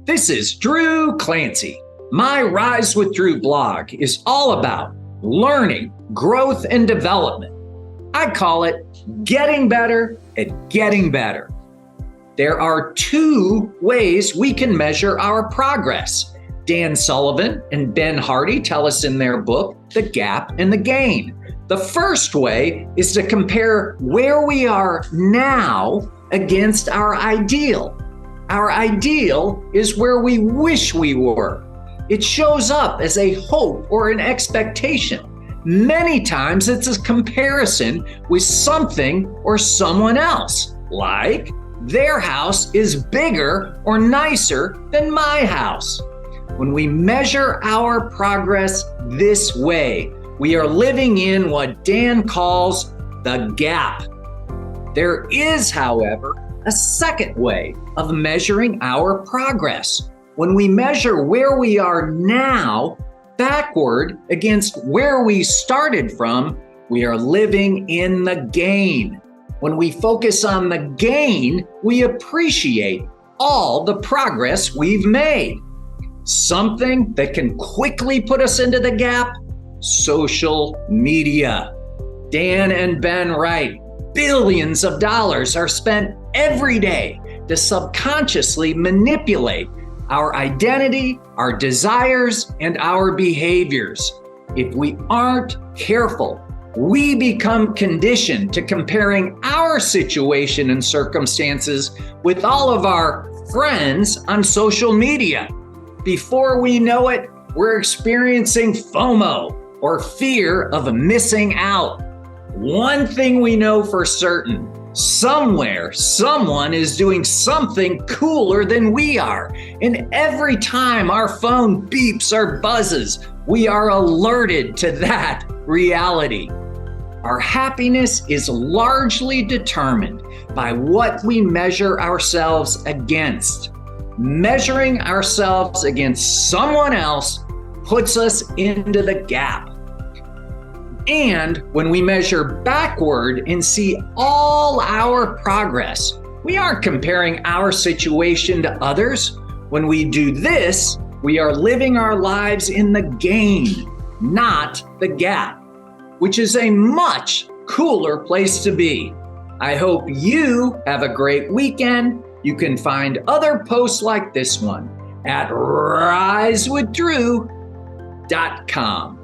This is Drew Clancy. My Rise with Drew blog is all about learning, growth, and development. I call it getting better at getting better. There are two ways we can measure our progress. Dan Sullivan and Ben Hardy tell us in their book, The Gap and the Gain. The first way is to compare where we are now against our ideal. Our ideal is where we wish we were. It shows up as a hope or an expectation. Many times it's a comparison with something or someone else, like their house is bigger or nicer than my house. When we measure our progress this way, we are living in what Dan calls the gap. There is, however, a second way of measuring our progress. When we measure where we are now backward against where we started from, we are living in the gain. When we focus on the gain, we appreciate all the progress we've made. Something that can quickly put us into the gap: social media. Dan and Ben write, billions of dollars are spent every day to subconsciously manipulate our identity, our desires, and our behaviors. If we aren't careful, we become conditioned to comparing our situation and circumstances with all of our friends on social media. Before we know it, we're experiencing FOMO, or fear of missing out. One thing we know for certain: somewhere, someone is doing something cooler than we are. And every time our phone beeps or buzzes, we are alerted to that reality. Our happiness is largely determined by what we measure ourselves against. Measuring ourselves against someone else puts us into the gap. And when we measure backward and see all our progress, we aren't comparing our situation to others. When we do this, we are living our lives in the gain, not the gap, which is a much cooler place to be. I hope you have a great weekend. You can find other posts like this one at risewithdrew.com.